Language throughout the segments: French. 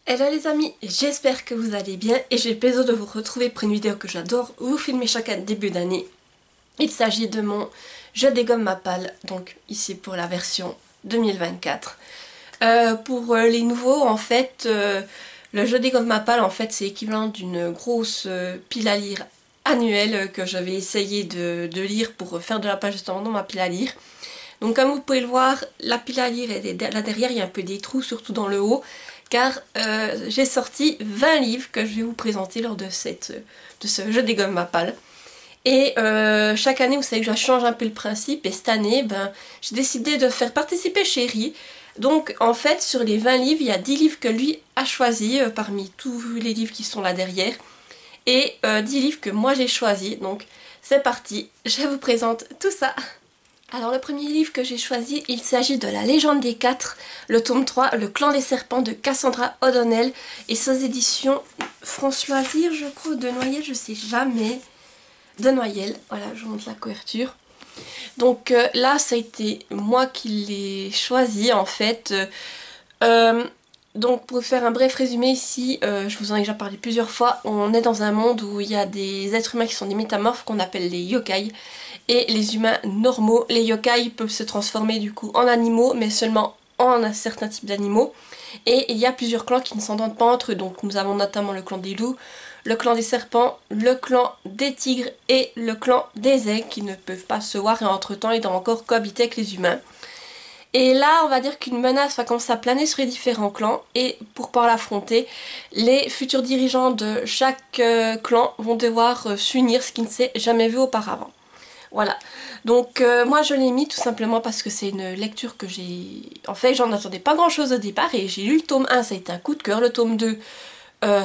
Hello les amis, j'espère que vous allez bien et j'ai le plaisir de vous retrouver pour une vidéo que j'adore, vous filmer chaque début d'année. Il s'agit de mon Je dégomme ma palle, donc ici pour la version 2024. Pour les nouveaux, en fait, le Je dégomme ma palle, en fait, c'est l'équivalent d'une grosse pile à lire annuelle que je vais essayer de lire pour faire de la page justement dans ma pile à lire. Donc comme vous pouvez le voir, la pile à lire est là derrière, il y a un peu des trous, surtout dans le haut, car j'ai sorti 20 livres que je vais vous présenter lors de ce Je dégomme ma palle. Et chaque année, vous savez que je change un peu le principe, et cette année, j'ai décidé de faire participer Chéri. Donc en fait, sur les 20 livres, il y a 10 livres que lui a choisis parmi tous les livres qui sont là derrière, et 10 livres que moi j'ai choisis. Donc c'est parti, je vous présente tout ça. Alors le premier livre que j'ai choisi, il s'agit de La Légende des Quatre, le tome 3, Le Clan des Serpents de Cassandra O'Donnell, et ses éditions France Loisirs, je crois, de Noyelles, je sais jamais, de Noyelles. Voilà, je vous montre la couverture. Donc là, ça a été moi qui l'ai choisi en fait. Euh, donc pour faire un bref résumé ici, je vous en ai déjà parlé plusieurs fois, on est dans un monde où il y a des êtres humains qui sont des métamorphes qu'on appelle les yokai. Et les humains normaux, les yokai peuvent se transformer du coup en animaux, mais seulement en un certain type d'animaux. Et il y a plusieurs clans qui ne s'entendent pas entre eux. Donc nous avons notamment le clan des loups, le clan des serpents, le clan des tigres et le clan des aigles qui ne peuvent pas se voir et entre-temps ils doivent encore cohabiter avec les humains. Et là, on va dire qu'une menace va commencer à planer sur les différents clans et pour pouvoir l'affronter, les futurs dirigeants de chaque clan vont devoir s'unir, ce qui ne s'est jamais vu auparavant. Voilà, donc moi je l'ai mis tout simplement parce que c'est une lecture que j'ai... En fait, j'en attendais pas grand chose au départ et j'ai lu le tome 1, ça a été un coup de cœur. Le tome 2,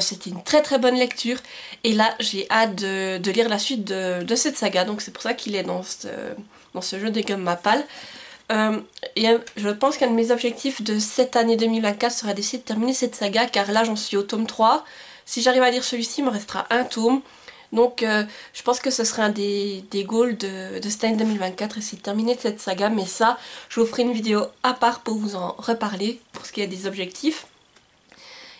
c'était une très très bonne lecture. Et là, j'ai hâte de lire la suite de cette saga, donc c'est pour ça qu'il est dans ce jeu des gommes Mapal. Et je pense qu'un de mes objectifs de cette année 2024 sera d'essayer de terminer cette saga, car là j'en suis au tome 3. Si j'arrive à lire celui-ci, il me restera un tome. Donc je pense que ce sera un des goals de cette année 2024, essayer de terminer cette saga. Mais ça, je vous ferai une vidéo à part pour vous en reparler, pour ce qui est des objectifs.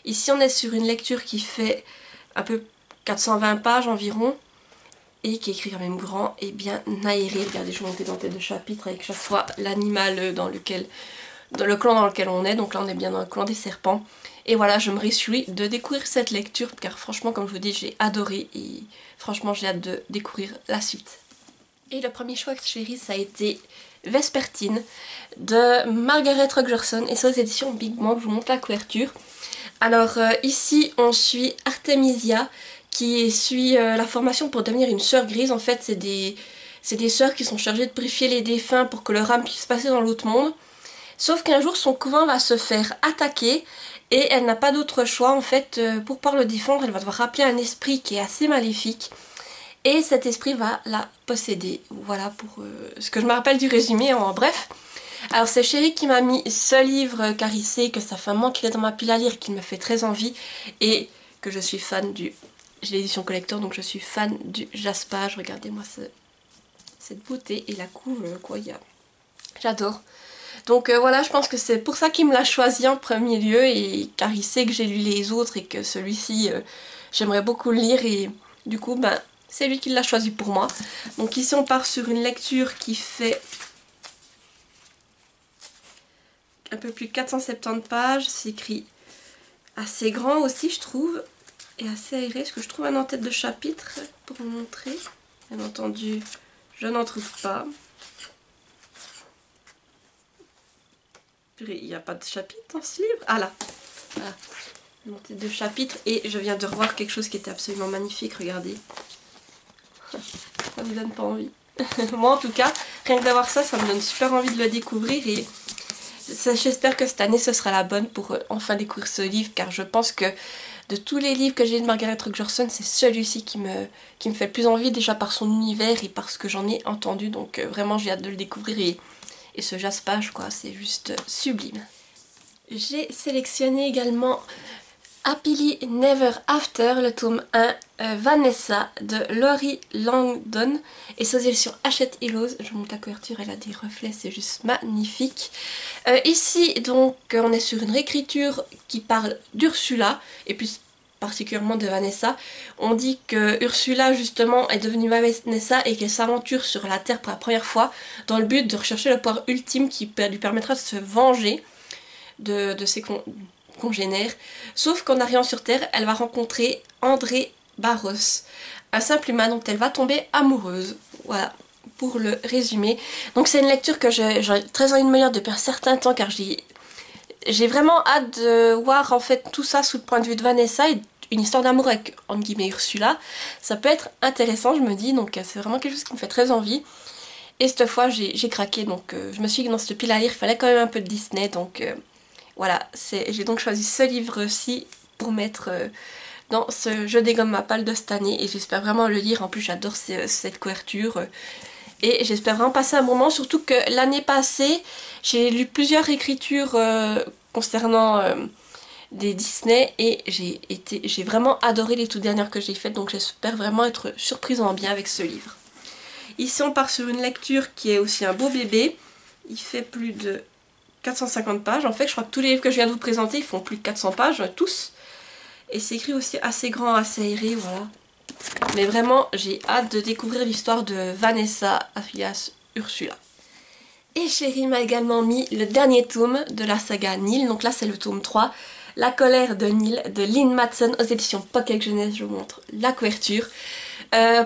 Ici on est sur une lecture qui fait un peu 420 pages environ, et qui est écrit quand même grand et bien aéré. Regardez, je vais monter dans tête de chapitre avec chaque fois l'animal dans le clan dans lequel on est. Donc là on est bien dans le clan des serpents. Et voilà, je me réjouis de découvrir cette lecture car franchement, comme je vous dis, j'ai adoré et franchement j'ai hâte de découvrir la suite. Et le premier choix que j'ai pris, ça a été Vespertine de Margaret Rogerson et c'est aux éditions Big Bang. Je vous montre la couverture. Alors ici on suit Artemisia qui suit la formation pour devenir une sœur grise. En fait, c'est des sœurs qui sont chargées de purifier les défunts pour que leur âme puisse passer dans l'autre monde. Sauf qu'un jour, son couvent va se faire attaquer et elle n'a pas d'autre choix. En fait, pour pouvoir le défendre, elle va devoir rappeler un esprit qui est assez maléfique. Et cet esprit va la posséder. Voilà pour ce que je me rappelle du résumé, en bref. Alors c'est Chéri qui m'a mis ce livre car il sait que ça fait un moment qu'il est dans ma pile à lire et qu'il me fait très envie. Et que je suis fan du... J'ai l'édition collector, donc je suis fan du jaspage. Regardez-moi cette beauté et la couve, quoi, j'adore. Donc voilà, je pense que c'est pour ça qu'il me l'a choisi en premier lieu, et car il sait que j'ai lu les autres et que celui-ci, j'aimerais beaucoup le lire, et du coup, c'est lui qui l'a choisi pour moi. Donc ici, on part sur une lecture qui fait un peu plus de 470 pages. C'est écrit assez grand aussi, je trouve, et assez aéré. Est-ce que je trouve un en-tête de chapitre pour vous montrer? Bien entendu, je n'en trouve pas. Il n'y a pas de chapitre dans ce livre. Ah là, voilà, une en-tête de chapitre. Et je viens de revoir quelque chose qui était absolument magnifique, regardez. Ça me donne pas envie. Moi en tout cas, rien que d'avoir ça, ça me donne super envie de le découvrir, et j'espère que cette année ce sera la bonne pour enfin découvrir ce livre, car je pense que de tous les livres que j'ai de Margaret Rogerson, c'est celui-ci qui me fait le plus envie, déjà par son univers et par ce que j'en ai entendu. Donc vraiment j'ai hâte de le découvrir, et ce jaspage quoi, c'est juste sublime. J'ai sélectionné également Happily Never After, le tome 1, Vanessa de Laurie Langdon, et c'est aux éditions Hachette Illoz. Je vous montre la couverture, elle a des reflets, c'est juste magnifique. Ici donc on est sur une réécriture qui parle d'Ursula, et plus particulièrement de Vanessa. On dit que Ursula justement est devenue Vanessa et qu'elle s'aventure sur la Terre pour la première fois dans le but de rechercher le pouvoir ultime qui lui permettra de se venger de ses congénères. Sauf qu'en arrivant sur Terre, elle va rencontrer André Barros, un simple humain dont elle va tomber amoureuse. Voilà, pour le résumer. Donc c'est une lecture que j'ai très envie de me lire depuis un certain temps, car j'ai vraiment hâte de voir en fait tout ça sous le point de vue de Vanessa, et une histoire d'amour avec entre guillemets Ursula. Ça peut être intéressant, je me dis, donc c'est vraiment quelque chose qui me fait très envie. Et cette fois j'ai craqué, donc je me suis dit que dans cette pile à lire il fallait quand même un peu de Disney, donc voilà, j'ai donc choisi ce livre-ci pour mettre dans ce Je dégomme ma palle de cette année, et j'espère vraiment le lire. En plus j'adore cette couverture, et j'espère vraiment passer un moment, surtout que l'année passée j'ai lu plusieurs écritures concernant des Disney, et j'ai vraiment adoré les toutes dernières que j'ai faites, donc j'espère vraiment être surprise en bien avec ce livre. Ici on part sur une lecture qui est aussi un beau bébé, il fait plus de 450 pages. En fait, je crois que tous les livres que je viens de vous présenter, ils font plus de 400 pages, tous. Et c'est écrit aussi assez grand, assez aéré, voilà. Mais vraiment, j'ai hâte de découvrir l'histoire de Vanessa alias Ursula. Et Chérie m'a également mis le dernier tome de la saga Neil. Donc là, c'est le tome 3. La colère de Neil, de Lynn Matson, aux éditions Pocket Jeunesse. Je vous montre la couverture.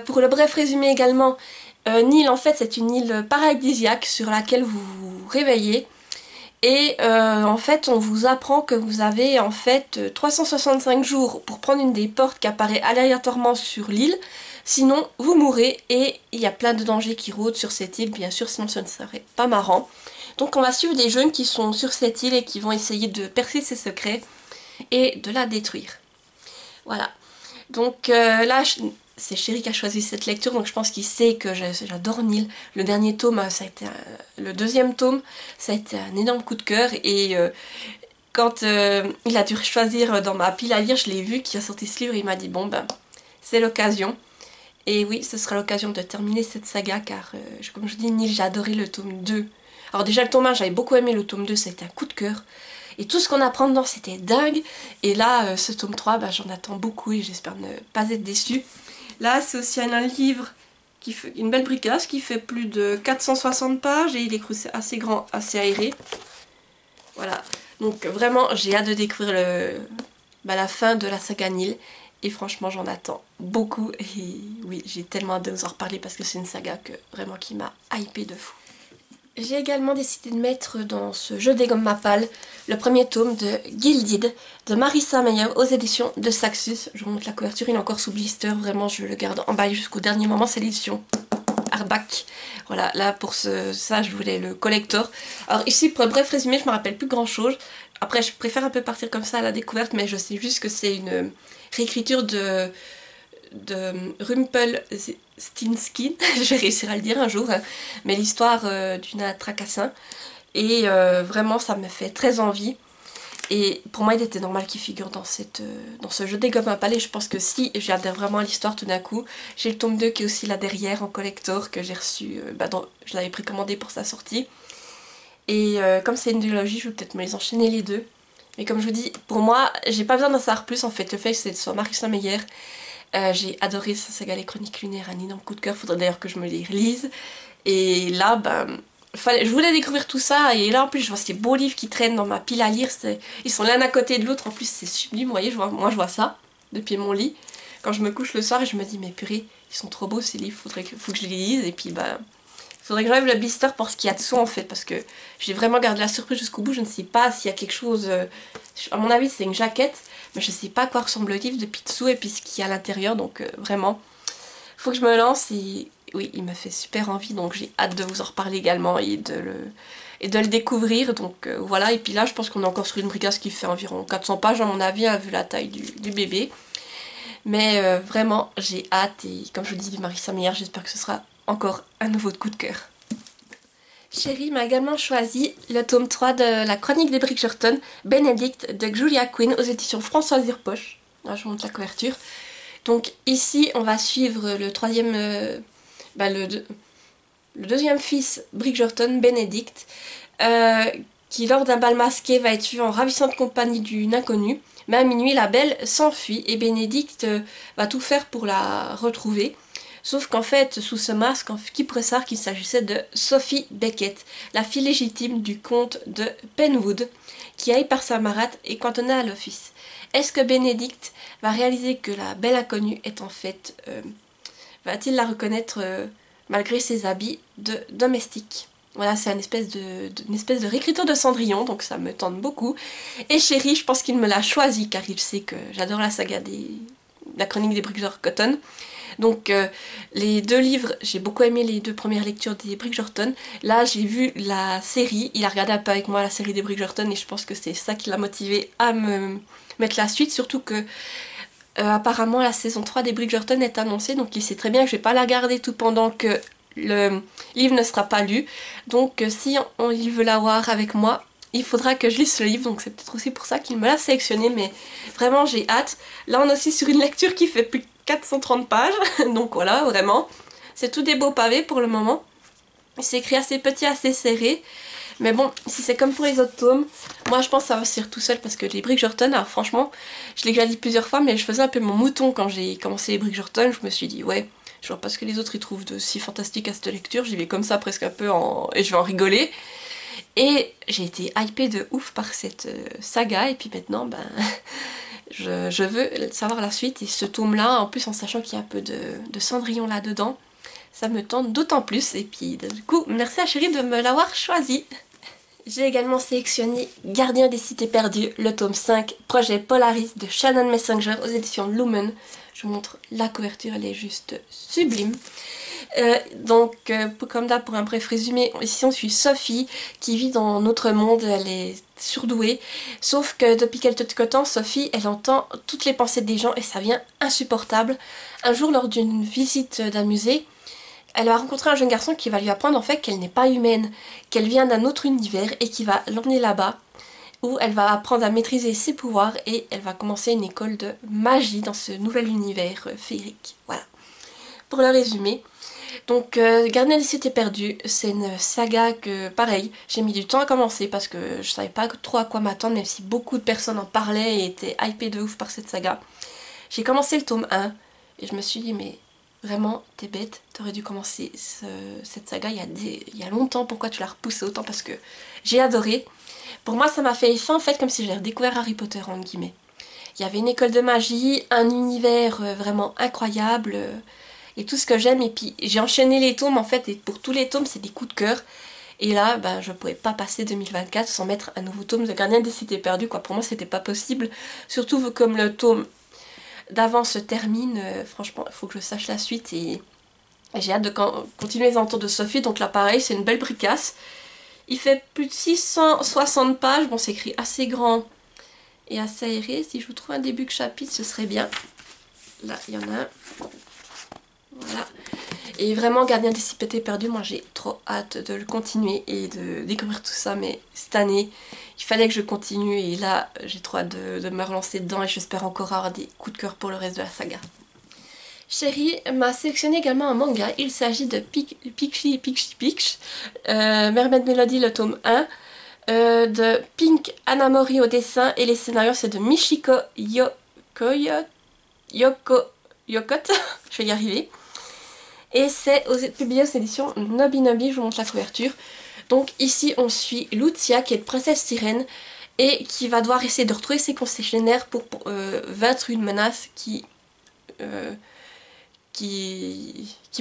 Pour le bref résumé également, Neil, en fait, c'est une île paradisiaque sur laquelle vous vous réveillez. Et en fait on vous apprend que vous avez en fait 365 jours pour prendre une des portes qui apparaît aléatoirement sur l'île. Sinon vous mourrez, et il y a plein de dangers qui rôdent sur cette île, bien sûr, sinon ce ne serait pas marrant. Donc on va suivre des jeunes qui sont sur cette île et qui vont essayer de percer ses secrets et de la détruire. Voilà. Donc là, c'est Chéri qui a choisi cette lecture, donc je pense qu'il sait que j'adore Neil. Le dernier tome, ça a été le deuxième tome, ça a été un énorme coup de cœur, et quand il a dû choisir dans ma pile à lire, je l'ai vu qui a sorti ce livre, et il m'a dit bon ben c'est l'occasion. Et oui, ce sera l'occasion de terminer cette saga, car comme je dis, Neil, j'ai adoré le tome 2. Alors déjà le tome 1, j'avais beaucoup aimé, le tome 2, ça a été un coup de cœur. Et tout ce qu'on apprend dedans, c'était dingue. Et là, ce tome 3, bah, j'en attends beaucoup, et j'espère ne pas être déçue. Là, c'est aussi un livre qui fait une belle bricasse, qui fait plus de 460 pages, et il est assez grand, assez aéré. Voilà. Donc vraiment, j'ai hâte de découvrir la fin de la saga Neil. Et franchement, j'en attends beaucoup. Et oui, j'ai tellement hâte de vous en reparler, parce que c'est une saga vraiment qui m'a hypée de fou. J'ai également décidé de mettre dans ce Je dégomme ma palle le premier tome de Gilded de Marissa Meyer aux éditions de Saxus. Je vous montre la couverture, il est encore sous blister, vraiment je le garde emballé jusqu'au dernier moment, c'est l'édition Arbac. Voilà, là pour ça je voulais le collector. Alors ici, pour un bref résumé, je me rappelle plus grand chose. Après je préfère un peu partir comme ça à la découverte, mais je sais juste que c'est une réécriture de Rumpelstiltskin, je vais réussir à le dire un jour, hein. Mais l'histoire d'une tracassin, et vraiment ça me fait très envie, et pour moi il était normal qu'il figure dans ce Je dégomme ma palle, et je pense que si j'adhère vraiment à l'histoire tout d'un coup. J'ai le tome 2 qui est aussi là derrière en collector, que j'ai reçu, je l'avais précommandé pour sa sortie, et comme c'est une duologie, je vais peut-être me les enchaîner les deux. Mais comme je vous dis, pour moi, j'ai pas besoin d'en savoir plus en fait, le fait que c'est sur Marissa Meyer. J'ai adoré sa saga Les Chroniques Lunaires, un énorme coup de cœur, faudrait d'ailleurs que je me les relise. Et là, je voulais découvrir tout ça, et là en plus je vois ces beaux livres qui traînent dans ma pile à lire, ils sont l'un à côté de l'autre, en plus c'est sublime, vous voyez, moi je vois ça depuis mon lit. Quand je me couche le soir, et je me dis mais purée, ils sont trop beaux ces livres, faut que je les lise, et puis faudrait que j'enlève le blister pour ce qu'il y a dessous en fait, parce que j'ai vraiment gardé la surprise jusqu'au bout. Je ne sais pas s'il y a quelque chose, à mon avis c'est une jaquette, mais je ne sais pas à quoi ressemble le livre depuis dessous et puis ce qu'il y a à l'intérieur, donc vraiment, faut que je me lance, et oui, il me fait super envie, donc j'ai hâte de vous en reparler également, et de le découvrir, donc voilà. Et puis là je pense qu'on est encore sur une bricasse qui fait environ 400 pages à mon avis, hein, vu la taille du bébé. Mais vraiment j'ai hâte, et comme je vous dis, du Marissa Meyer, j'espère que ce sera encore un nouveau coup de cœur. Chérie m'a également choisi le tome 3 de la chronique des Bridgerton, Benedict de Julia Quinn aux éditions Françoise Hirpoche. Là je vous montre la couverture. Donc ici on va suivre le troisième, le deuxième fils Bridgerton, Benedict, qui lors d'un bal masqué va être suivi en ravissante compagnie d'une inconnue. Mais à minuit la belle s'enfuit et Benedict va tout faire pour la retrouver. Sauf qu'en fait, sous ce masque, qui pourrait savoir qu'il s'agissait de Sophie Beckett, la fille légitime du comte de Penwood, qui haï par sa marâtre et cantonnée à l'office. Est-ce que Benedict va réaliser que la belle inconnue est en fait... va-t-il la reconnaître malgré ses habits de domestique? Voilà, c'est une espèce de réécriture de Cendrillon, donc ça me tente beaucoup. Et Chéri, je pense qu'il me l'a choisi, car il sait que j'adore la saga la chronique des Bridgerton. Donc les deux livres, j'ai beaucoup aimé les deux premières lectures des Bridgerton. Là j'ai vu la série, il a regardé un peu avec moi la série des Bridgerton et je pense que c'est ça qui l'a motivé à me mettre la suite. Surtout que apparemment la saison 3 des Bridgerton est annoncée, donc il sait très bien que je vais pas la garder tout pendant que le livre ne sera pas lu. Donc si il veut l'avoir avec moi, il faudra que je lise ce livre, donc c'est peut-être aussi pour ça qu'il me l'a sélectionné, mais vraiment j'ai hâte. Là on est aussi sur une lecture qui fait plus de 430 pages, donc voilà, vraiment. C'est tout des beaux pavés pour le moment. C'est écrit assez petit, assez serré. Mais bon, si c'est comme pour les autres tomes, moi je pense que ça va se lire tout seul parce que les Bridgerton, alors franchement, je l'ai déjà dit plusieurs fois, mais je faisais un peu mon mouton quand j'ai commencé les Bridgerton. Je me suis dit, ouais, je vois pas ce que les autres ils trouvent de si fantastique à cette lecture, j'y vais comme ça presque un peu et je vais en rigoler. Et j'ai été hypée de ouf par cette saga, et puis maintenant, ben, je veux savoir la suite. Et ce tome-là, en plus en sachant qu'il y a un peu de Cendrillon là-dedans, ça me tente d'autant plus. Et puis du coup, merci à Chérie de me l'avoir choisi. J'ai également sélectionné Gardien des Cités Perdues, le tome 5, projet Polaris de Shannon Messenger aux éditions Lumen. Je vous montre la couverture, elle est juste sublime. Comme d'hab, pour un bref résumé, ici on suit Sophie qui vit dans notre monde, elle est surdouée, sauf que depuis quelque temps, Sophie, elle entend toutes les pensées des gens et ça devient insupportable. Un jour, lors d'une visite d'un musée, elle va rencontrer un jeune garçon qui va lui apprendre en fait qu'elle n'est pas humaine, qu'elle vient d'un autre univers et qui va l'emmener là-bas, où elle va apprendre à maîtriser ses pouvoirs et elle va commencer une école de magie dans ce nouvel univers féerique. Voilà, pour le résumé. Donc Gardien des Cités Perdues, c'est une saga que, pareil, j'ai mis du temps à commencer parce que je savais pas trop à quoi m'attendre, même si beaucoup de personnes en parlaient et étaient hypées de ouf par cette saga. J'ai commencé le tome 1 et je me suis dit, mais vraiment, t'es bête, t'aurais dû commencer cette saga il y a longtemps, pourquoi tu l'as repoussé autant? Parce que j'ai adoré. Pour moi, ça m'a fait effet en fait comme si j'avais redécouvert Harry Potter, entre guillemets. Il y avait une école de magie, un univers vraiment incroyable... et tout ce que j'aime, et puis j'ai enchaîné les tomes en fait, et pour tous les tomes c'est des coups de cœur, et là ben, je pouvais pas passer 2024 sans mettre un nouveau tome de Gardien des Cités Perdues, quoi. Pour moi c'était pas possible, surtout comme le tome d'avant se termine, franchement il faut que je sache la suite, et j'ai hâte de continuer les aventures de Sophie. Donc là pareil, c'est une belle bricasse, il fait plus de 660 pages, bon c'est écrit assez grand et assez aéré. Si je vous trouve un début de chapitre ce serait bien. Là il y en a un. Voilà. Et vraiment, Gardien des Cités Perdues, moi j'ai trop hâte de le continuer et de découvrir tout ça. Mais cette année, il fallait que je continue et là, j'ai trop hâte de me relancer dedans et j'espère encore avoir des coups de cœur pour le reste de la saga. Chérie m'a sélectionné également un manga. Il s'agit de Pixie Mermaid Melody, le tome 1. De Pink Anamori au dessin et les scénarios c'est de Michiko Yokot. Je vais y arriver. Et c'est publié aux éditions Nobi Nobi, je vous montre la couverture. Donc ici on suit Lucia qui est une princesse sirène et qui va devoir essayer de retrouver ses concessionnaires pour vaincre une menace qui met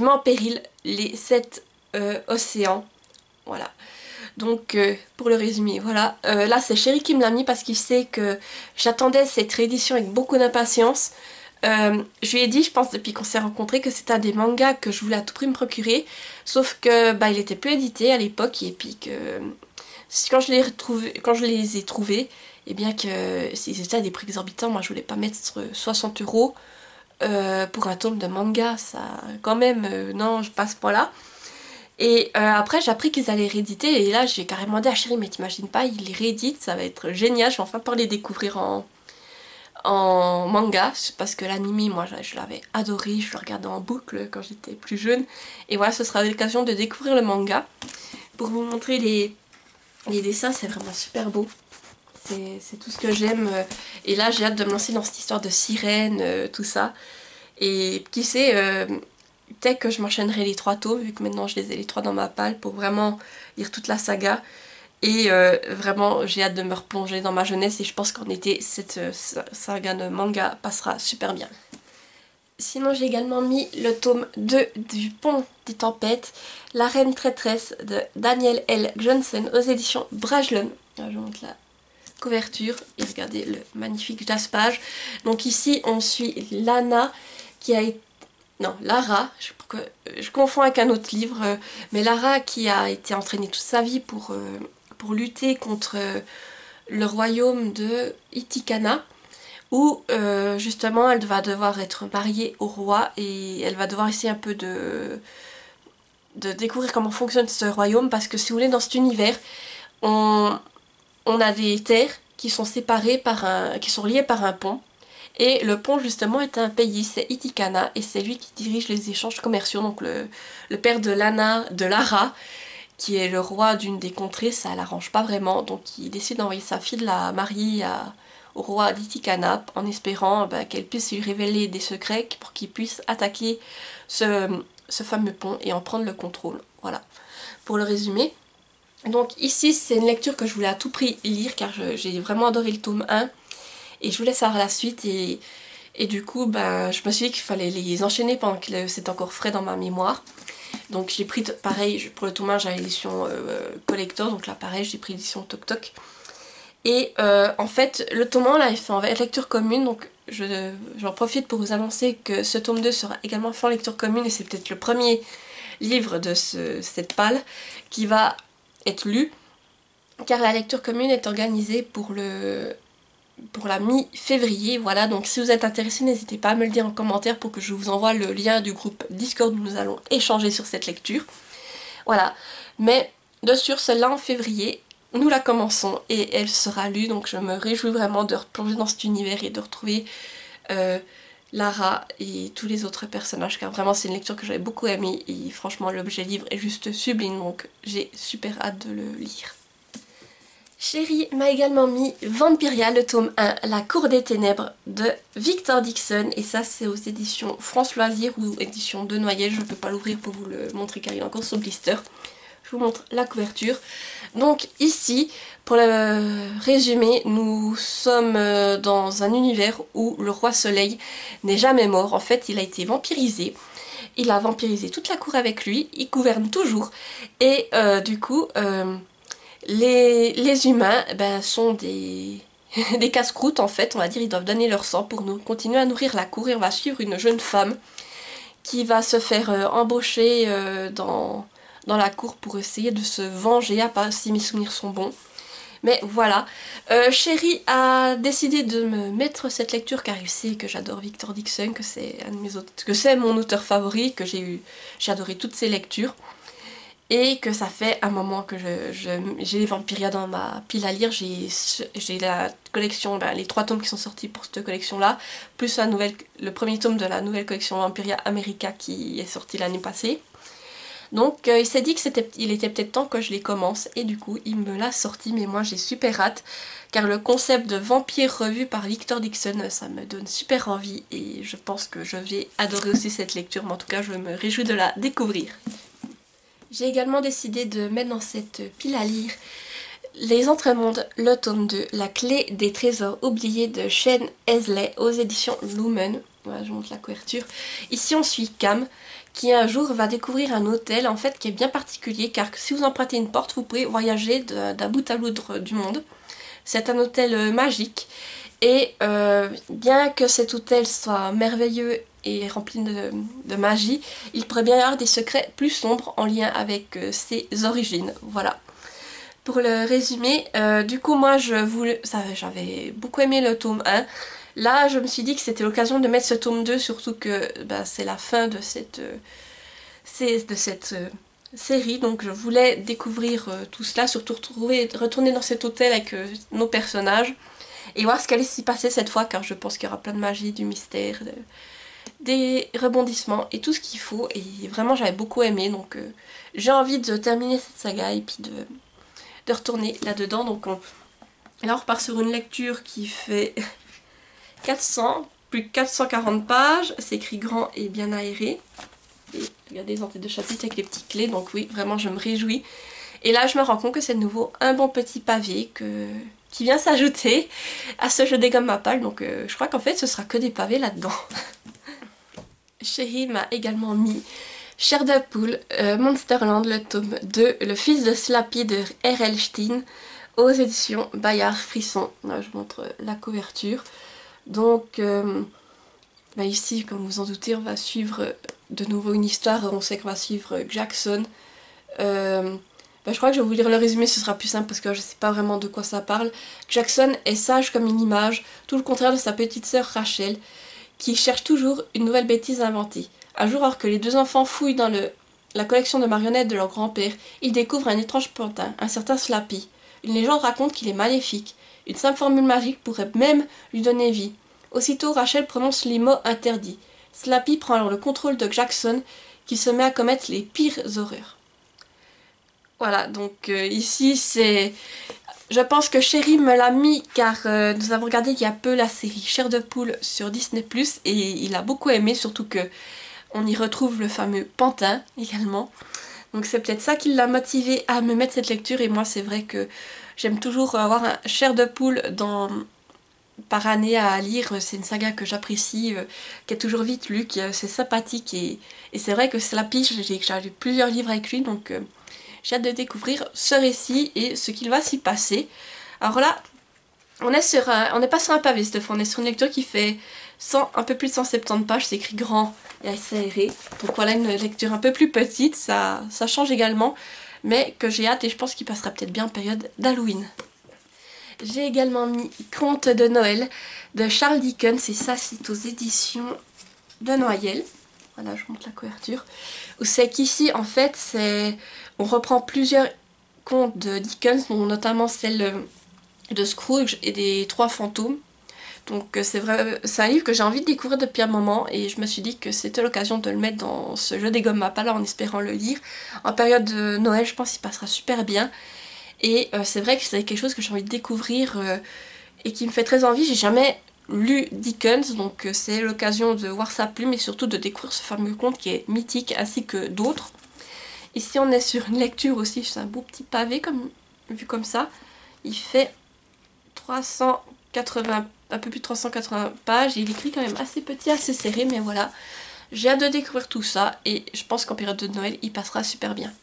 en péril les 7 océans. Voilà. Donc pour le résumer, voilà. Là c'est Chéri qui me l'a mis parce qu'il sait que j'attendais cette réédition avec beaucoup d'impatience. Je lui ai dit, je pense depuis qu'on s'est rencontrés, que c'était un des mangas que je voulais à tout prix me procurer, sauf que bah, il était plus édité à l'époque et puis que quand je les ai trouvés, et bien que s'ils étaient à des prix exorbitants, moi je voulais pas mettre 60 € pour un tome de manga, ça quand même, non, je passe pas là. Et après j'ai appris qu'ils allaient rééditer et là j'ai carrément dit à chérie mais t'imagines pas, ils les rééditent, ça va être génial, je vais enfin pouvoir les découvrir en manga parce que l'anime moi je l'avais adoré, je le regardais en boucle quand j'étais plus jeune et voilà ce sera l'occasion de découvrir le manga. Pour vous montrer les dessins, c'est vraiment super beau. C'est tout ce que j'aime. Et là, j'ai hâte de me lancer dans cette histoire de sirène, tout ça. Et qui sait, peut-être que je m'enchaînerai les 3 tomes, vu que maintenant je les ai les 3 dans ma palle, pour vraiment lire toute la saga. Et vraiment, j'ai hâte de me replonger dans ma jeunesse. Et je pense qu'en été, cette saga de manga passera super bien. Sinon, j'ai également mis le tome 2 du Pont des Tempêtes, La Reine Traîtresse de Daniel L. Johnson aux éditions Brajlon. Je vous montre la couverture et regardez le magnifique jaspage. Donc ici, on suit Lana qui a été... Non, Lara, je confonds avec un autre livre, mais Lara qui a été entraînée toute sa vie pour lutter contre le royaume de Itikana, où justement elle va devoir être mariée au roi et elle va devoir essayer un peu de découvrir comment fonctionne ce royaume, parce que si vous voulez, dans cet univers, on a des terres qui sont séparées qui sont liées par un pont. Et le pont justement est un pays, c'est Itikana, et c'est lui qui dirige les échanges commerciaux. Donc le père de Lara, qui est le roi d'une des contrées, ça l'arrange pas vraiment. Donc il décide d'envoyer sa fille la marier au roi d'Itikana en espérant qu'elle puisse lui révéler des secrets pour qu'il puisse attaquer ce fameux pont et en prendre le contrôle. Voilà, pour le résumer. Donc ici c'est une lecture que je voulais à tout prix lire car j'ai vraiment adoré le tome 1 et je voulais savoir la suite et du coup je me suis dit qu'il fallait les enchaîner pendant que c'est encore frais dans ma mémoire. Donc j'ai pris pareil pour le tome 1 j'avais l'édition collector, donc là pareil j'ai pris l'édition Toc Toc. Et en fait le tome 1 là il fait en lecture commune, donc j'en profite pour vous annoncer que ce tome 2 sera également fait en lecture commune et c'est peut-être le premier livre de cette palle qui va être lu, car la lecture commune est organisée pour la mi-février. Voilà, donc si vous êtes intéressé, n'hésitez pas à me le dire en commentaire pour que je vous envoie le lien du groupe Discord où nous allons échanger sur cette lecture. Voilà, mais de sûr, celle-là en février, nous la commençons et elle sera lue, donc je me réjouis vraiment de replonger dans cet univers et de retrouver Lara et tous les autres personnages, car vraiment c'est une lecture que j'avais beaucoup aimée et franchement l'objet livre est juste sublime, donc j'ai super hâte de le lire. Chérie m'a également mis Vampiria, le tome 1, La Cour des Ténèbres de Victor Dixon, et ça c'est aux éditions France Loisirs ou éditions de Noyelles, je ne peux pas l'ouvrir pour vous le montrer car il est encore sur blister. Je vous montre la couverture. Donc ici, pour le résumé, nous sommes dans un univers où le roi Soleil n'est jamais mort. En fait, il a été vampirisé. Il a vampirisé toute la cour avec lui. Il gouverne toujours. Et du coup, les humains sont des casse-croûtes en fait. On va dire, ils doivent donner leur sang pour nous continuer à nourrir la cour. Et on va suivre une jeune femme qui va se faire embaucher dans la cour pour essayer de se venger, à part si mes souvenirs sont bons. Mais voilà, Chéri a décidé de me mettre cette lecture car il sait que j'adore Victor Dixon, que c'est mon auteur favori, que j'ai adoré toutes ses lectures. Et que ça fait un moment que j'ai les Vampiria dans ma pile à lire. J'ai la collection, les 3 tomes qui sont sortis pour cette collection-là, plus le premier tome de la nouvelle collection Vampiria America qui est sorti l'année passée. Donc il s'est dit qu'il était peut-être temps que je les commence et du coup il me l'a sorti, mais moi j'ai super hâte car le concept de vampire revu par Victor Dixon ça me donne super envie et je pense que je vais adorer aussi cette lecture, mais en tout cas je me réjouis de la découvrir. J'ai également décidé de mettre dans cette pile à lire Les Entremondes, le tome 2, La clé des trésors oubliés de Shane Hesley aux éditions Lumen. Voilà, je vous montre la couverture. Ici on suit Cam qui un jour va découvrir un hôtel en fait qui est bien particulier car si vous empruntez une porte vous pouvez voyager d'un bout à l'autre du monde. C'est un hôtel magique et bien que cet hôtel soit merveilleux et rempli de magie, il pourrait bien y avoir des secrets plus sombres en lien avec ses origines. Voilà. Pour le résumé, du coup moi j'avais beaucoup aimé le tome 1. Là je me suis dit que c'était l'occasion de mettre ce tome 2, surtout que c'est la fin de cette série, donc je voulais découvrir tout cela, surtout retourner dans cet hôtel avec nos personnages et voir ce qu'allait s'y passer cette fois, car je pense qu'il y aura plein de magie, du mystère, des rebondissements et tout ce qu'il faut, et vraiment j'avais beaucoup aimé, donc j'ai envie de terminer cette saga et puis de retourner là-dedans. Donc là on repart sur une lecture qui fait 400, plus de 440 pages, c'est écrit grand et bien aéré. Et regardez les entêtes de chapitre avec les petites clés, donc oui, vraiment je me réjouis. Et là je me rends compte que c'est de nouveau un bon petit pavé qui vient s'ajouter à ce jeu des gommes à pal, donc je crois qu'en fait ce sera que des pavés là-dedans. Chérie m'a également mis Chair de poule, Monsterland, le tome 2, Le fils de Slappy de R.L. Stine, aux éditions Bayard Frisson. Là je vous montre la couverture. Donc bah ici, comme vous en doutez, on va suivre de nouveau une histoire. On sait qu'on va suivre Jackson. Bah je crois que je vais vous lire le résumé, ce sera plus simple parce que je sais pas vraiment de quoi ça parle. Jackson est sage comme une image, tout le contraire de sa petite sœur Rachel, qui cherche toujours une nouvelle bêtise à inventer. Un jour, alors que les deux enfants fouillent dans la collection de marionnettes de leur grand-père, ils découvrent un étrange pantin, un certain Slappy. Une légende raconte qu'il est maléfique. Une simple formule magique pourrait même lui donner vie. Aussitôt, Rachel prononce les mots interdits. Slappy prend alors le contrôle de Jackson, qui se met à commettre les pires horreurs. Voilà, donc ici c'est... Je pense que Chéri me l'a mis car nous avons regardé il y a peu la série Chair de poule sur Disney+, et il a beaucoup aimé, surtout que on y retrouve le fameux pantin également. Donc c'est peut-être ça qui l'a motivé à me mettre cette lecture, et moi c'est vrai que j'aime toujours avoir un Chair de poule par année à lire. C'est une saga que j'apprécie, qui est toujours vite lue, c'est sympathique, et c'est vrai que Slappy, j'ai lu plusieurs livres avec lui, donc j'ai hâte de découvrir ce récit et ce qu'il va s'y passer. Alors là, on n'est pas sur un pavé cette fois, on est sur une lecture qui fait un peu plus de 170 pages, c'est écrit grand et assez aéré. Donc voilà, une lecture un peu plus petite, ça change également, mais que j'ai hâte, et je pense qu'il passera peut-être bien en période d'Halloween. J'ai également mis Contes de Noël de Charles Dickens, et ça c'est aux éditions de Noyelles. Voilà, je vous montre la couverture. Où c'est qu'ici, en fait, on reprend plusieurs contes de Dickens, dont notamment celle de Scrooge et des Trois Fantômes. Donc c'est un livre que j'ai envie de découvrir depuis un moment, et je me suis dit que c'était l'occasion de le mettre dans ce jeu des gommes à pal en espérant le lire. En période de Noël, je pense qu'il passera super bien. Et c'est vrai que c'est quelque chose que j'ai envie de découvrir et qui me fait très envie. J'ai jamais lu Dickens, donc c'est l'occasion de voir sa plume et surtout de découvrir ce fameux conte qui est mythique, ainsi que d'autres. Ici on est sur une lecture aussi, c'est un beau petit pavé vu comme ça. Il fait 380, un peu plus de 380 pages, et il écrit quand même assez petit, assez serré, mais voilà. J'ai hâte de découvrir tout ça, et je pense qu'en période de Noël il passera super bien.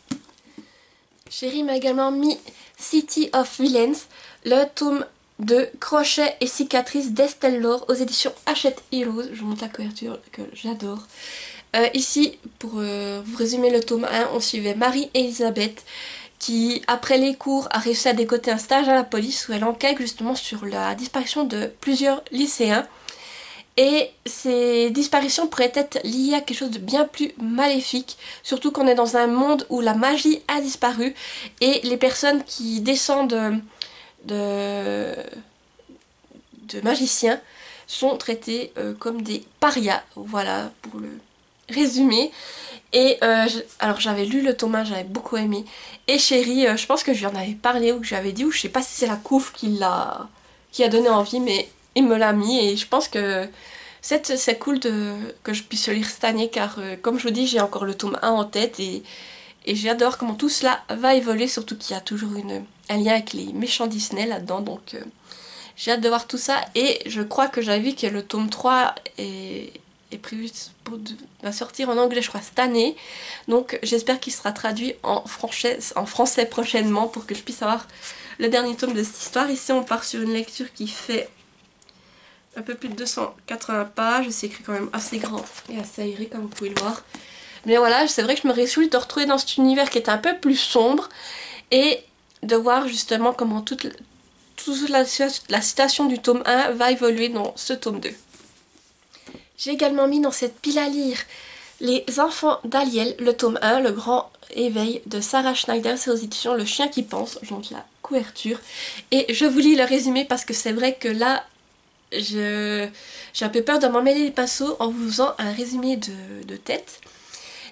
Chérie m'a également mis City of Villains, le tome de Crochet et cicatrices d'Estelle Laure aux éditions Hachette Heroes. Je vous montre la couverture que j'adore. Ici, pour vous résumer le tome 1, on suivait Marie-Elisabeth qui, après les cours, a réussi à décoter un stage à la police où elle enquête justement sur la disparition de plusieurs lycéens. Et ces disparitions pourraient être liées à quelque chose de bien plus maléfique, surtout qu'on est dans un monde où la magie a disparu et les personnes qui descendent de magiciens sont traitées comme des parias. Voilà pour le résumé. Et alors j'avais lu le tome 1, j'avais beaucoup aimé. Et Chérie, je pense que je lui en avais parlé ou que j'avais dit, ou je sais pas si c'est la couve qui a donné envie, mais il me l'a mis, et je pense que c'est cool que je puisse le lire cette année, car comme je vous dis, j'ai encore le tome 1 en tête, et j'adore comment tout cela va évoluer, surtout qu'il y a toujours un lien avec les méchants Disney là-dedans, donc j'ai hâte de voir tout ça. Et je crois que j'avais vu que le tome 3 est prévu va sortir en anglais, je crois, cette année, donc j'espère qu'il sera traduit en français prochainement pour que je puisse avoir le dernier tome de cette histoire. Ici on part sur une lecture qui fait un peu plus de 280 pages, c'est écrit quand même assez grand et assez aéré comme vous pouvez le voir. Mais voilà, c'est vrai que je me réjouis de retrouver dans cet univers qui est un peu plus sombre, et de voir justement comment toute la citation du tome 1 va évoluer dans ce tome 2. J'ai également mis dans cette pile à lire Les enfants d'Aliel, le tome 1, le grand éveil de Sarah Schneider, c'est aux éditions Le Chien qui pense, donc la couverture. Et je vous lis le résumé parce que c'est vrai que là, j'ai un peu peur de m'en mêler les pinceaux en vous faisant un résumé de tête.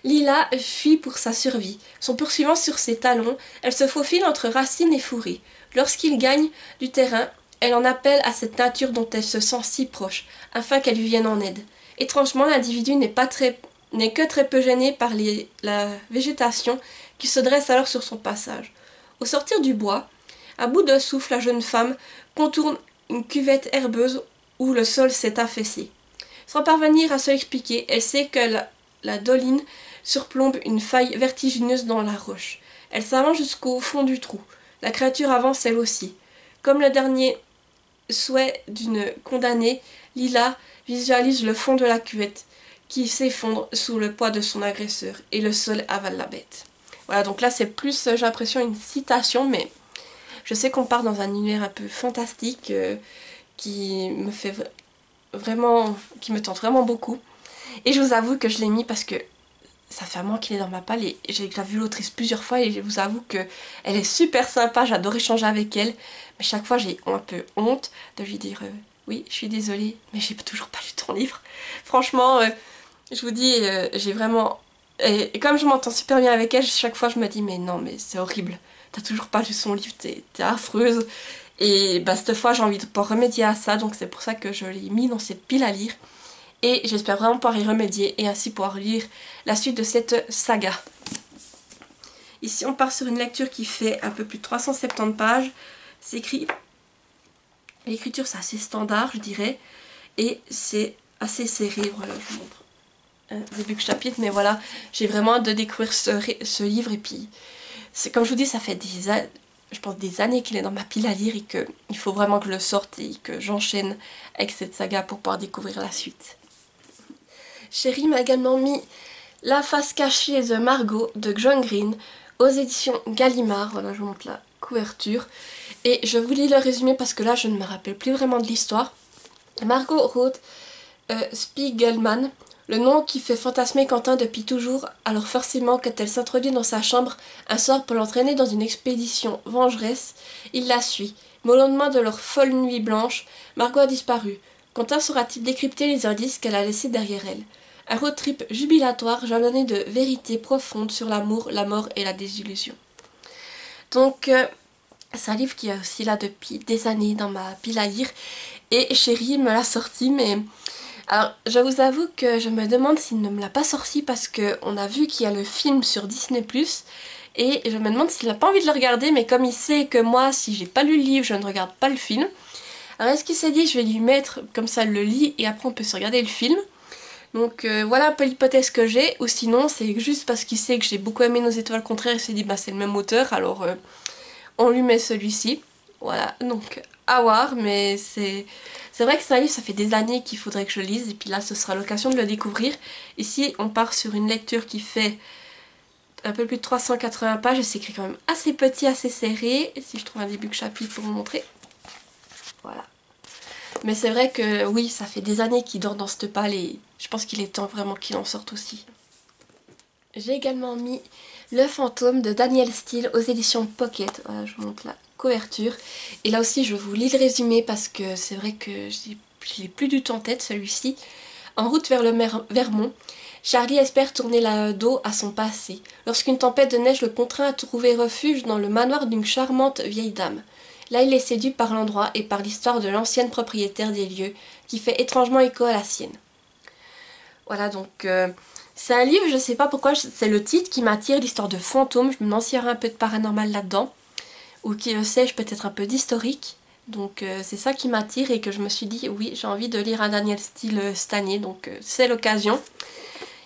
Lila fuit pour sa survie. Son poursuivant sur ses talons, elle se faufile entre racines et fourrés. Lorsqu'il gagne du terrain, elle en appelle à cette nature dont elle se sent si proche, afin qu'elle lui vienne en aide. Étrangement, l'individu n'est que très peu gêné par la végétation qui se dresse alors sur son passage. Au sortir du bois, à bout de souffle, la jeune femme contourne une cuvette herbeuse où le sol s'est affaissé. Sans parvenir à se l'expliquer, elle sait que la doline surplombe une faille vertigineuse dans la roche. Elle s'avance jusqu'au fond du trou. La créature avance elle aussi. Comme le dernier souhait d'une condamnée, Lila visualise le fond de la cuvette qui s'effondre sous le poids de son agresseur et le sol avale la bête. Voilà, donc là c'est plus, j'ai l'impression, une citation, mais je sais qu'on part dans un univers un peu fantastique qui me fait vraiment, qui me tente vraiment beaucoup. Et je vous avoue que je l'ai mis parce que ça fait un mois qu'il est dans ma palle et j'ai déjà vu l'autrice plusieurs fois et je vous avoue que elle est super sympa, j'adore échanger avec elle, mais chaque fois j'ai un peu honte de lui dire oui, je suis désolée, mais j'ai toujours pas lu ton livre. Franchement, je vous dis, j'ai vraiment... Et comme je m'entends super bien avec elle, chaque fois je me dis mais non, mais c'est horrible, t'as toujours pas lu son livre, t'es affreuse. Et bah cette fois j'ai envie de pouvoir remédier à ça, donc c'est pour ça que je l'ai mis dans cette pile à lire. Et j'espère vraiment pouvoir y remédier et ainsi pouvoir lire la suite de cette saga. Ici on part sur une lecture qui fait un peu plus de 370 pages. C'est écrit... L'écriture c'est assez standard je dirais. Et c'est assez serré. Voilà, je vous montre un début de chapitre. Mais voilà, j'ai vraiment hâte de découvrir ce livre. Et puis, comme je vous dis, ça fait je pense des années qu'il est dans ma pile à lire. Et qu'il faut vraiment que je le sorte et que j'enchaîne avec cette saga pour pouvoir découvrir la suite. Chérie m'a également mis La face cachée de Margot de John Green aux éditions Gallimard. Voilà, je vous montre la couverture. Et je vous lis le résumé parce que là, je ne me rappelle plus vraiment de l'histoire. Margot Roth Spiegelman, le nom qui fait fantasmer Quentin depuis toujours, alors forcément quand elle s'introduit dans sa chambre un soir pour l'entraîner dans une expédition vengeresse, il la suit. Mais au lendemain de leur folle nuit blanche, Margot a disparu. Quentin saura-t-il décrypter les indices qu'elle a laissés derrière elle? Un road trip jubilatoire jalonné de vérités profondes sur l'amour, la mort et la désillusion. Donc, c'est un livre qui est aussi là depuis des années dans ma pile à lire. Et Chérie me l'a sorti, mais... Alors, je vous avoue que je me demande s'il ne me l'a pas sorti parce qu'on a vu qu'il y a le film sur Disney+. Et je me demande s'il n'a pas envie de le regarder, mais comme il sait que moi, si j'ai pas lu le livre, je ne regarde pas le film. Alors est-ce qu'il s'est dit, je vais lui mettre, comme ça, le lit, et après on peut se regarder le film. Donc voilà un peu l'hypothèse que j'ai, ou sinon c'est juste parce qu'il sait que j'ai beaucoup aimé Nos étoiles contraires, il s'est dit, bah c'est le même auteur, alors on lui met celui-ci. Voilà, donc à voir, mais c'est vrai que c'est un livre, ça fait des années qu'il faudrait que je lise, et puis là ce sera l'occasion de le découvrir. Ici on part sur une lecture qui fait un peu plus de 380 pages, et c'est écrit quand même assez petit, assez serré. Et si je trouve un début de chapitre pour vous montrer. Voilà. Mais c'est vrai que oui, ça fait des années qu'il dort dans cette palle, et je pense qu'il est temps vraiment qu'il en sorte aussi. J'ai également mis Le fantôme de Danielle Steele aux éditions Pocket. Voilà, je vous montre la couverture. Et là aussi, je vous lis le résumé parce que c'est vrai que je l'ai plus du tout en tête, celui-ci. En route vers le Vermont, Charlie espère tourner le dos à son passé, lorsqu'une tempête de neige le contraint à trouver refuge dans le manoir d'une charmante vieille dame. Là, il est séduit par l'endroit et par l'histoire de l'ancienne propriétaire des lieux, qui fait étrangement écho à la sienne. Voilà, donc c'est un livre, je sais pas pourquoi, c'est le titre qui m'attire, l'histoire de fantômes. Je me demande s'il y aura un peu de paranormal là-dedans, ou qui sais-je, peut-être un peu d'historique. Donc c'est ça qui m'attire et que je me suis dit, oui, j'ai envie de lire un Danielle Steele cette année, donc c'est l'occasion.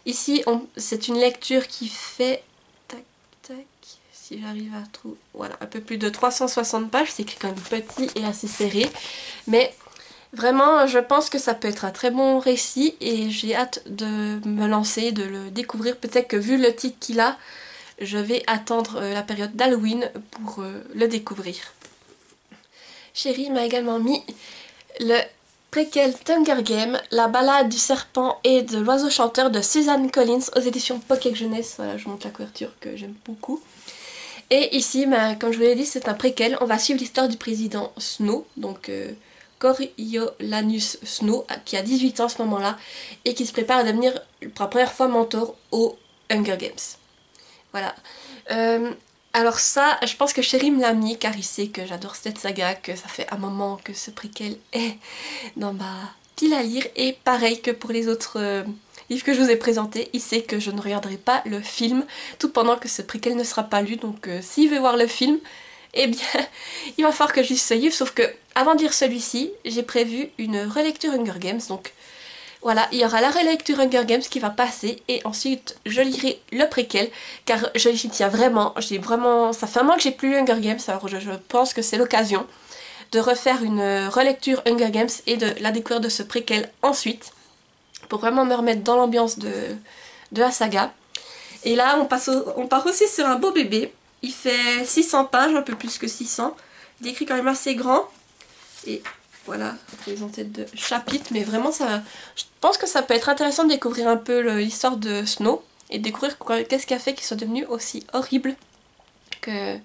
Ici, c'est une lecture qui fait... Tac, tac, si j'arrive à trouver... Voilà, un peu plus de 360 pages, c'est écrit quand même petit et assez serré. Mais vraiment, je pense que ça peut être un très bon récit et j'ai hâte de me lancer, de le découvrir. Peut-être que vu le titre qu'il a, je vais attendre la période d'Halloween pour le découvrir. Chérie m'a également mis le préquel Hunger Games, la balade du serpent et de l'oiseau chanteur de Suzanne Collins aux éditions Pocket Jeunesse. Voilà, je montre la couverture que j'aime beaucoup. Et ici, comme je vous l'ai dit, c'est un préquel. On va suivre l'histoire du président Snow, donc Coriolanus Snow, qui a 18 ans à ce moment-là, et qui se prépare à devenir pour la première fois mentor aux Hunger Games. Voilà. Alors ça, je pense que Chéri me l'a mis, car il sait que j'adore cette saga, que ça fait un moment que ce préquel est dans ma pile à lire. Et pareil que pour les autres livre que je vous ai présenté, il sait que je ne regarderai pas le film tout pendant que ce préquel ne sera pas lu, donc s'il veut voir le film, eh bien il va falloir que je lise ce livre, sauf que avant de lire celui-ci, j'ai prévu une relecture Hunger Games, donc voilà, il y aura la relecture Hunger Games qui va passer et ensuite je lirai le préquel, car j'y tiens vraiment, ça fait un mois que j'ai plus lu Hunger Games, alors je pense que c'est l'occasion de refaire une relecture Hunger Games et de la découverte de ce préquel ensuite, pour vraiment me remettre dans l'ambiance de la saga. Et là on part aussi sur un beau bébé. Il fait 600 pages, un peu plus que 600. Il est écrit quand même assez grand. Et voilà, représenté de chapitres. Mais vraiment, je pense que ça peut être intéressant de découvrir un peu l'histoire de Snow. Et de découvrir qu'est-ce qui a fait qu'il soit devenu aussi horrible que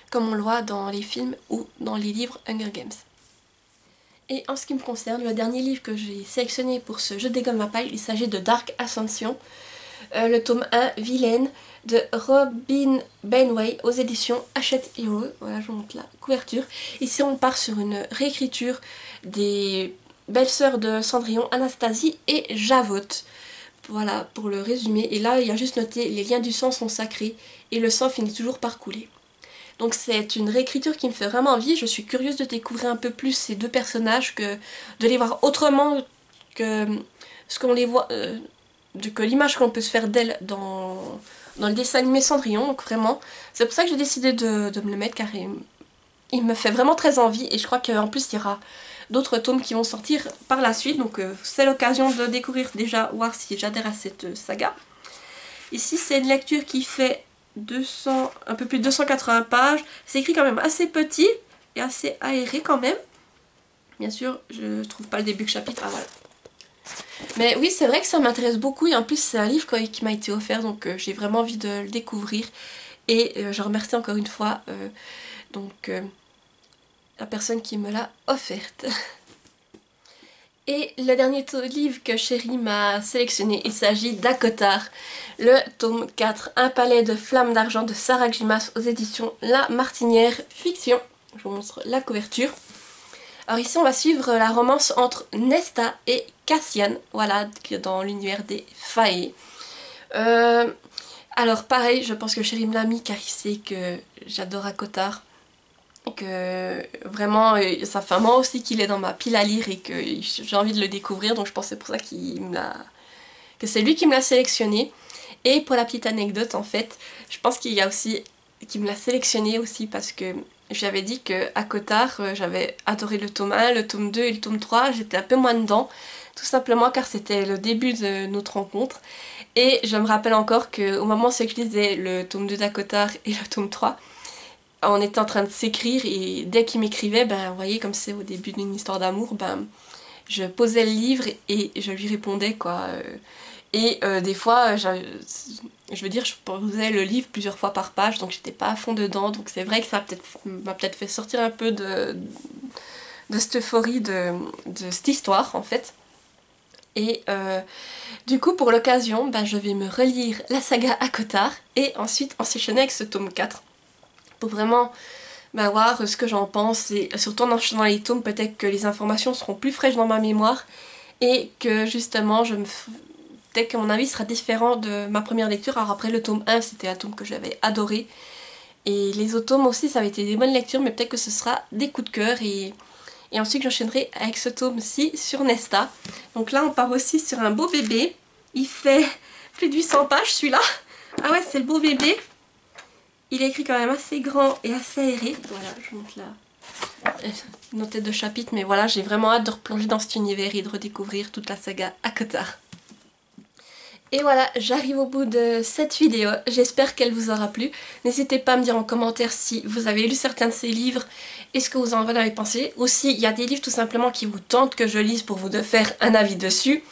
comme on le voit dans les films ou dans les livres Hunger Games. Et en ce qui me concerne, le dernier livre que j'ai sélectionné pour ce Je dégomme ma paille, il s'agit de Dark Ascension, le tome 1, Vilaine, de Robin Benway aux éditions Hachette Hero. Voilà, je vous montre la couverture. Ici on part sur une réécriture des belles-sœurs de Cendrillon, Anastasie et Javotte. Voilà pour le résumé. Et là il y a juste noté: les liens du sang sont sacrés et le sang finit toujours par couler. Donc c'est une réécriture qui me fait vraiment envie. Je suis curieuse de découvrir un peu plus ces deux personnages, que de les voir autrement que ce qu'on les voit, que l'image qu'on peut se faire d'elles dans le dessin animé Cendrillon. Donc vraiment, c'est pour ça que j'ai décidé de me le mettre, car il me fait vraiment très envie. Et je crois qu'en plus il y aura d'autres tomes qui vont sortir par la suite. Donc c'est l'occasion de découvrir, déjà, voir si j'adhère à cette saga. Ici c'est une lecture qui fait un peu plus de 280 pages. C'est écrit quand même assez petit et assez aéré quand même. Bien sûr, je trouve pas le début de chapitre. Ah voilà. Mais oui, c'est vrai que ça m'intéresse beaucoup. Et en plus, c'est un livre qui m'a été offert. Donc j'ai vraiment envie de le découvrir. Et je remercie encore une fois la personne qui me l'a offerte. Et le dernier livre que Chéri m'a sélectionné, il s'agit d'Acotar, le tome 4, Un palais de flammes d'argent de Sarah Ggimas aux éditions La Martinière Fiction. Je vous montre la couverture. Alors ici on va suivre la romance entre Nesta et Cassian, voilà, qui est dans l'univers des Fae. Alors pareil, je pense que Chéri me l'a mis car il sait que j'adore Acotar. Que vraiment ça fait un mois aussi qu'il est dans ma pile à lire et que j'ai envie de le découvrir, donc je pense que c'est pour ça que c'est lui qui me l'a sélectionné. Et pour la petite anecdote, en fait, je pense qu'il y a aussi qui me l'a sélectionné aussi parce que j'avais dit que Acotar, j'avais adoré le tome 1, le tome 2 et le tome 3, j'étais un peu moins dedans, tout simplement car c'était le début de notre rencontre. Et je me rappelle encore qu'au moment où je lisais le tome 2 d'Acotar et le tome 3, on était en train de s'écrire et dès qu'il m'écrivait, ben vous voyez, comme c'est au début d'une histoire d'amour, ben je posais le livre et je lui répondais quoi. Et des fois, je veux dire, je posais le livre plusieurs fois par page, donc j'étais pas à fond dedans. Donc c'est vrai que ça m'a peut-être fait sortir un peu de cette euphorie de cette histoire en fait. Et du coup, pour l'occasion, ben, je vais me relire la saga Acotar et ensuite enchaîner avec ce tome 4. Pour vraiment voir ce que j'en pense, et surtout en enchaînant les tomes, peut-être que les informations seront plus fraîches dans ma mémoire et que justement peut-être que mon avis sera différent de ma première lecture. Alors après, le tome 1 c'était un tome que j'avais adoré et les autres tomes aussi ça avait été des bonnes lectures, mais peut-être que ce sera des coups de cœur. Et ensuite j'enchaînerai avec ce tome-ci sur Nesta. Donc là on part aussi sur un beau bébé, il fait plus de 800 pages celui-là. Ah ouais, c'est le beau bébé. Il est écrit quand même assez grand et assez aéré. Voilà, je vous montre là une tête de chapitre. Mais voilà, j'ai vraiment hâte de replonger dans cet univers et de redécouvrir toute la saga Acotar. Et voilà, j'arrive au bout de cette vidéo, j'espère qu'elle vous aura plu. N'hésitez pas à me dire en commentaire si vous avez lu certains de ces livres et ce que vous en avez pensé. Aussi, il y a des livres tout simplement qui vous tentent que je lise pour vous de faire un avis dessus.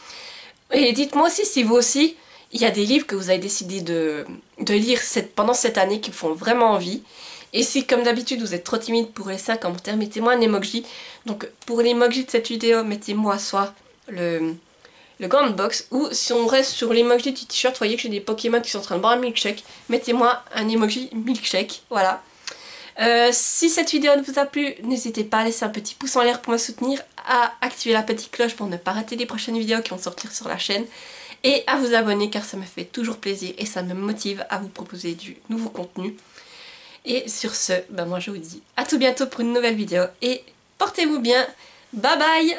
Et dites-moi aussi si vous aussi, il y a des livres que vous avez décidé de lire pendant cette année qui vous font vraiment envie. Et si comme d'habitude vous êtes trop timide pour laisser un commentaire, mettez-moi un emoji. Donc pour l'emoji de cette vidéo, mettez-moi soit le gant de boxe, ou si on reste sur l'emoji du t-shirt, vous voyez que j'ai des Pokémon qui sont en train de boire un milkshake, mettez-moi un emoji milkshake, voilà. Si cette vidéo vous a plu, n'hésitez pas à laisser un petit pouce en l'air pour me soutenir, à activer la petite cloche pour ne pas rater les prochaines vidéos qui vont sortir sur la chaîne, et à vous abonner car ça me fait toujours plaisir et ça me motive à vous proposer du nouveau contenu. Et sur ce, moi je vous dis à tout bientôt pour une nouvelle vidéo et portez-vous bien, bye bye.